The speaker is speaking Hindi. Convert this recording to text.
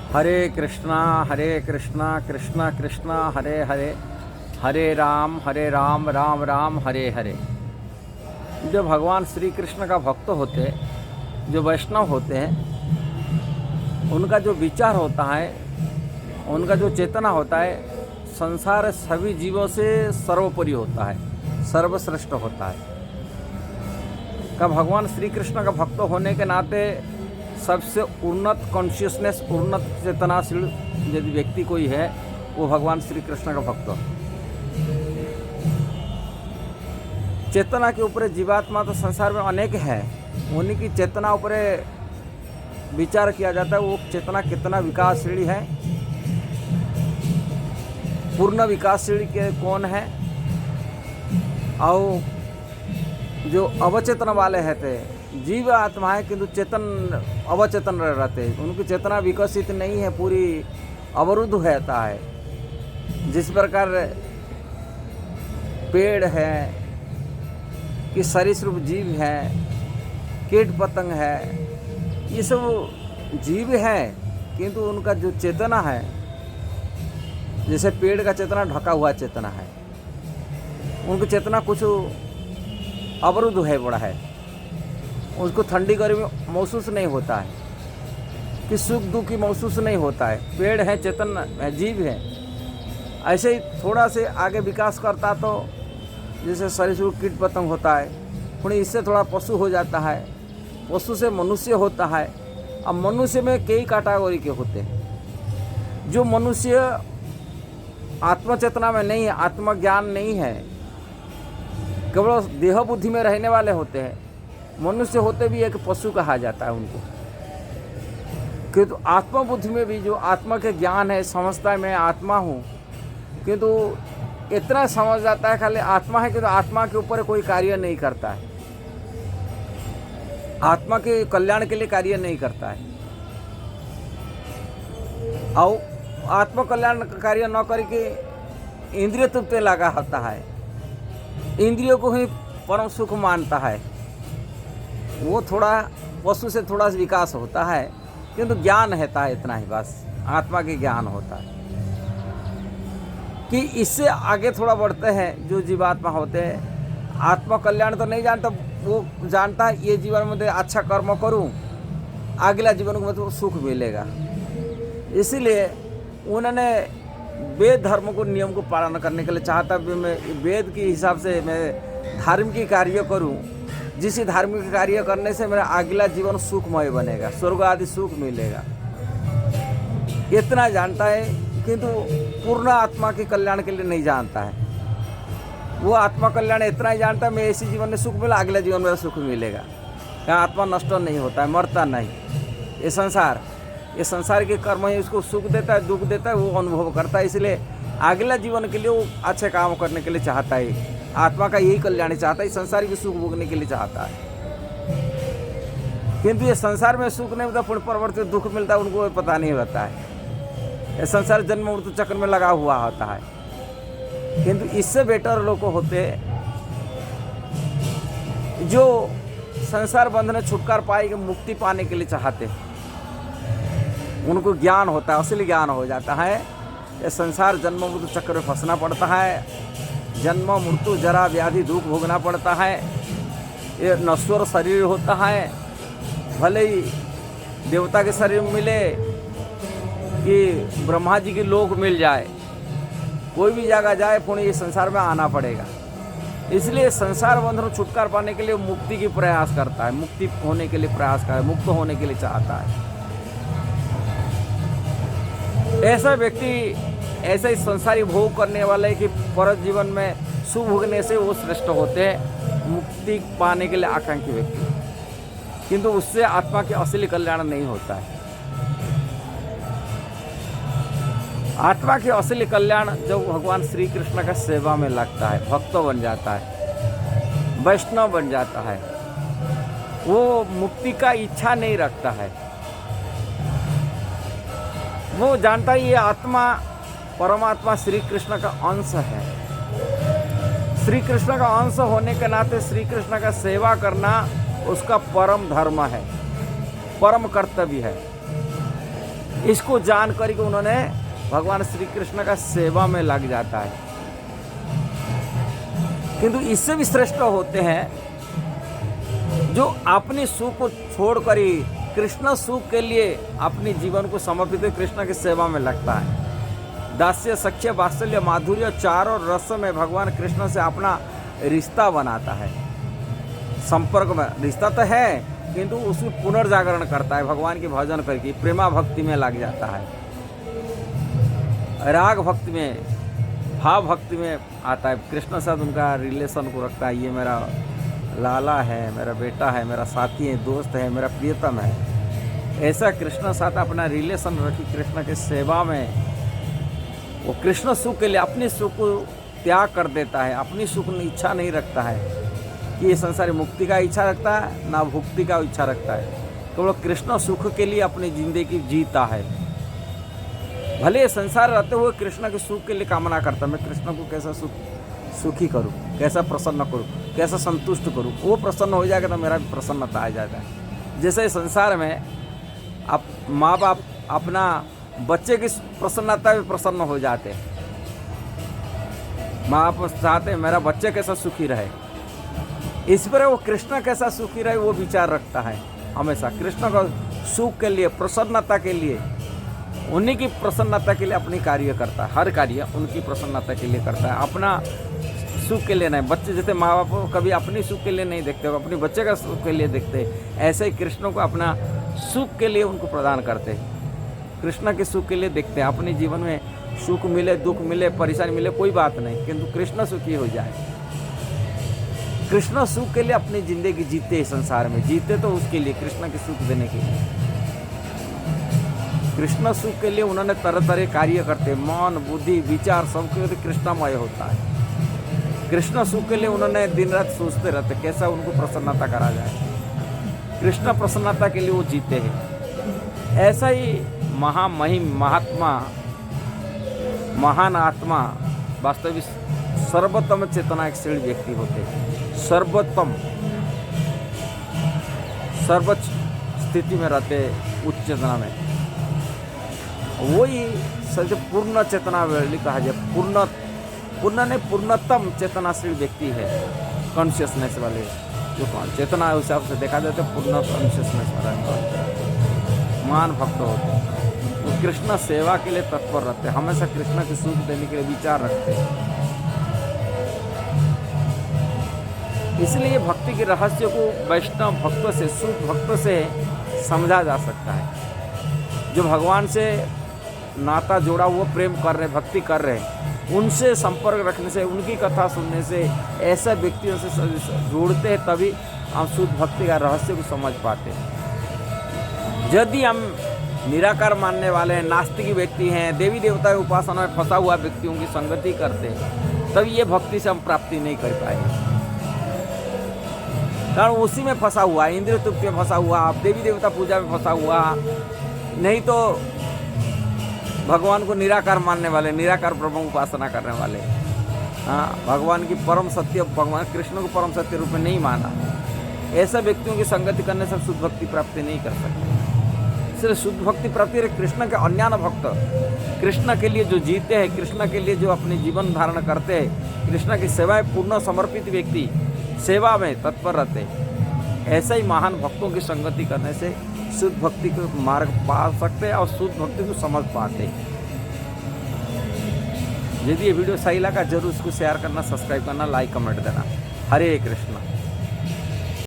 हरे कृष्णा कृष्णा कृष्णा हरे हरे, हरे राम राम राम हरे हरे। जो भगवान श्री कृष्ण का भक्त होते हैं, जो वैष्णव होते हैं, उनका जो विचार होता है, उनका जो चेतना होता है, संसार सभी जीवों से सर्वोपरि होता है, सर्वश्रेष्ठ होता है। का भगवान श्री कृष्ण का भक्त होने के नाते सबसे उन्नत कॉन्शियसनेस, उन्नत चेतनाशील यदि व्यक्ति कोई है, वो भगवान श्री कृष्ण का भक्त। चेतना के ऊपर जीवात्मा तो संसार में अनेक है, उन्हीं की चेतना ऊपर विचार किया जाता है। वो चेतना कितना विकासशील है, पूर्ण विकासशील के कौन है, और जो अवचेतन वाले रहते, जीव आत्मा है किंतु चेतन अवचेतन रहते, उनकी चेतना विकसित नहीं है, पूरी अवरुद्ध रहता है। जिस प्रकार पेड़ है कि सरीसृप जीव है, कीट पतंग है, ये सब जीव है किंतु उनका जो चेतना है, जैसे पेड़ का चेतना ढका हुआ चेतना है, उनकी चेतना कुछ अवरुद्ध है, बड़ा है, उसको ठंडी गर्मी महसूस नहीं होता है, कि सुख दुख की महसूस नहीं होता है। पेड़ है, चेतन है, जीव है। ऐसे ही थोड़ा से आगे विकास करता तो जैसे सरीसृप कीट पतंग होता है, फिर इससे थोड़ा पशु हो जाता है, पशु से मनुष्य होता है। अब मनुष्य में कई कैटेगरी के होते हैं। जो मनुष्य आत्मचेतना में नहीं है, आत्मज्ञान नहीं है, केवल देह बुद्धि में रहने वाले होते हैं, मनुष्य होते भी एक पशु कहा जाता है उनको। किंतु आत्मा बुद्धि में भी जो आत्मा के ज्ञान है, समझता है मैं आत्मा हूँ, किंतु इतना समझ जाता है खाली आत्मा है, किंतु आत्मा के ऊपर कोई कार्य नहीं करता है, आत्मा के कल्याण के लिए कार्य नहीं करता है। और आत्म कल्याण का कार्य न करके इंद्रिय तृप्ति लगा होता है, इंद्रियों को ही परम सुख मानता है। वो थोड़ा पशु से थोड़ा सा विकास होता है, किंतु ज्ञान रहता है इतना ही, बस आत्मा के ज्ञान होता है। कि इससे आगे थोड़ा बढ़ते हैं जो जीवात्मा होते हैं, आत्मा कल्याण तो नहीं जानता, वो जानता है ये जीवन में अच्छा कर्म करूं, अगला जीवन में तो सुख मिलेगा। इसीलिए उन्होंने वेद धर्म को, नियम को पालन करने के लिए चाहता भी मैं वेद के हिसाब से मैं धार्मिक कार्य करूं, जिस धार्मिक कार्य करने से मेरा अगला जीवन सुखमय बनेगा, स्वर्ग आदि सुख मिलेगा, इतना जानता है। किंतु पूर्ण आत्मा के कल्याण के लिए नहीं जानता है। वो आत्मा कल्याण इतना ही जानता है, मैं इसी जीवन में सुख मिला, अगले जीवन में सुख मिलेगा। यहाँ आत्मा नष्ट नहीं होता है, मरता नहीं। ये संसार के कर्म ही उसको सुख देता है, दुख देता है, वो अनुभव करता है। इसलिए अगला जीवन के लिए वो अच्छे काम करने के लिए चाहता है, आत्मा का यही कल्याण चाहता है, संसार के सुख भोगने के लिए चाहता है। किंतु ये संसार में सुख नहीं होता, पुण्य परवर्ती दुख मिलता है, उनको पता नहीं होता है। ये संसार जन्म मृत्यु चक्र में लगा हुआ होता है। किंतु इससे बेटर लोग होते जो संसार बंधन छुटकारा पाएंगे, मुक्ति पाने के लिए चाहते हैं, उनको ज्ञान होता है, असली ज्ञान हो जाता है। ये संसार जन्म मृत्यु चक्र में फंसना पड़ता है, जन्म मृत्यु जरा व्याधि दुख भोगना पड़ता है। ये नश्वर शरीर होता है, भले ही देवता के शरीर मिले कि ब्रह्मा जी के लोक मिल जाए, कोई भी जगह जाए, पुण्य ये संसार में आना पड़ेगा। इसलिए संसार बंधन छुटकारा पाने के लिए मुक्ति की प्रयास करता है, मुक्ति होने के लिए प्रयास करता है, मुक्त होने के लिए चाहता है। ऐसा व्यक्ति ऐसे ही संसारी भोग करने वाले कि पर जीवन में सुख भोगने से वो श्रेष्ठ होते हैं, मुक्ति पाने के लिए आकांक्षी व्यक्ति। किंतु उससे आत्मा के असली कल्याण नहीं होता है। आत्मा के असली कल्याण जब भगवान श्री कृष्ण का सेवा में लगता है, भक्त बन जाता है, वैष्णव बन जाता है, वो मुक्ति का इच्छा नहीं रखता है। वो जानता है ये आत्मा परमात्मा श्री कृष्ण का अंश है। श्री कृष्ण का अंश होने के नाते श्री कृष्ण का सेवा करना उसका परम धर्म है, परम कर्तव्य है। इसको जान करके उन्होंने भगवान श्री कृष्ण का सेवा में लग जाता है। किंतु इससे भी श्रेष्ठ होते हैं जो अपने सुख को छोड़कर ही कृष्ण सुख के लिए अपने जीवन को समर्पित कृष्ण की सेवा में लगता है। दास्य, सख्य, वात्सल्य, माधुर्य चारों रस में भगवान कृष्ण से अपना रिश्ता बनाता है। संपर्क में रिश्ता तो है, किंतु उसमें पुनर्जागरण करता है। भगवान के भजन करके प्रेमा भक्ति में लग जाता है, राग भक्ति में, भाव भक्ति में आता है। कृष्ण साथ उनका रिलेशन को रखता है। ये मेरा लाला है, मेरा बेटा है, मेरा साथी है, दोस्त है, मेरा प्रियतम है। ऐसा कृष्ण साथ अपना रिलेशन रखी कृष्ण के सेवा में वो कृष्ण सुख के लिए अपने सुख को त्याग कर देता है। अपनी सुख की इच्छा नहीं रखता है कि ये संसारी मुक्ति का इच्छा रखता है, ना भुक्ति का इच्छा रखता है। केवल कृष्ण सुख के लिए अपनी जिंदगी जीता है। भले संसार रहते हुए कृष्ण के सुख के लिए कामना करता है। मैं कृष्ण को कैसा सुखी करूं, कैसा प्रसन्न करूं, कैसा संतुष्ट करूं। वो प्रसन्न हो जाएगा तो मेरा भी प्रसन्नता आ जाता है। जैसे संसार में आप माँ बाप अपना बच्चे की प्रसन्नता में प्रसन्न हो जाते हैं। माँ बाप चाहते हैं मेरा बच्चे कैसा सुखी रहे, इस पर वो कृष्ण कैसा सुखी रहे वो विचार रखता है। हमेशा कृष्ण का सुख के लिए, प्रसन्नता के लिए, उन्हीं की प्रसन्नता के लिए अपनी कार्य करता है। हर कार्य उनकी प्रसन्नता के लिए करता है, अपना सुख के लिए नहीं। बच्चे जैसे माँ बाप कभी अपनी सुख के लिए नहीं देखते, अपने बच्चे का सुख के लिए देखते, ऐसे ही कृष्ण को अपना सुख के लिए उनको प्रदान करते हैं। कृष्ण के सुख के लिए देखते हैं। अपने जीवन में सुख मिले, दुख मिले, परेशानी मिले, कोई बात नहीं, किंतु कृष्ण सुखी हो जाए। कृष्ण सुख के लिए अपनी जिंदगी जीते, संसार में जीते तो उसके लिए, कृष्ण के सुख देने के लिए। कृष्ण सुख के लिए उन्होंने तरह तरह कार्य करते, मन, बुद्धि, विचार सबके कृष्णमय होता है। कृष्ण सुख के लिए उन्होंने दिन रात सोचते रहते कैसा उनको प्रसन्नता करा जाए। कृष्ण प्रसन्नता के लिए वो जीते हैं। ऐसा ही महामहिम, महात्मा, महान आत्मा, वास्तविक सर्वोत्तम चेतना एक श्रेष्ठ व्यक्ति होते हैं। सर्वोत्तम, सर्वोच्च स्थिति में रहते, उच्च चेतना में। वही सबसे पूर्ण चेतना वाली कहा जाए। पूर्ण ने पूर्णतम चेतनाशील व्यक्ति है। कॉन्शियसनेस वाले जो चेतना हिसाब से देखा जाए तो पूर्ण कॉन्शियसनेस वाला महान भक्त होते हैं। वो कृष्ण सेवा के लिए तत्पर रहते हैं, हमेशा कृष्ण के सुख देने के लिए विचार रखते हैं। इसलिए भक्ति के रहस्य को वैष्णव भक्तों से, शुद्ध भक्तों से समझा जा सकता है। जो भगवान से नाता जोड़ा हुआ प्रेम कर रहे, भक्ति कर रहे, उनसे संपर्क रखने से, उनकी कथा सुनने से, ऐसे व्यक्तियों से जोड़ते हैं, तभी हम शुद्ध भक्ति का रहस्य को समझ पाते हैं। यदि हम निराकार मानने वाले हैं, नास्तिक व्यक्ति हैं, देवी देवता की उपासना में फंसा हुआ व्यक्तियों की संगति करते हैं, तब ये भक्ति से हम प्राप्ति नहीं कर पाएंगे। कारण उसी में फंसा हुआ, इंद्रिय तृप्ति में फंसा हुआ, देवी देवता पूजा में फंसा हुआ, नहीं तो भगवान को निराकार मानने वाले, निराकार ब्रह्म उपासना करने वाले, हाँ, भगवान की परम सत्य, भगवान कृष्ण को परम सत्य रूप में नहीं माना, ऐसे व्यक्तियों की संगति करने से शुद्ध भक्ति प्राप्ति नहीं कर सकते। इसलिए शुद्ध भक्ति प्राप्ति है कृष्ण के अन्यान भक्त, कृष्ण के लिए जो जीते हैं, कृष्ण के लिए जो अपने जीवन धारण करते हैं, कृष्ण की सेवाएं पूर्ण समर्पित व्यक्ति सेवा में तत्पर रहते हैं। ऐसे ही महान भक्तों की संगति करने से शुद्ध भक्ति को मार्ग पा सकते हैं और शुद्ध भक्ति को समझ पाते हैं। यदि ये वीडियो सही लगा जरूर इसको शेयर करना, सब्सक्राइब करना, लाइक कमेंट देना। हरे कृष्ण।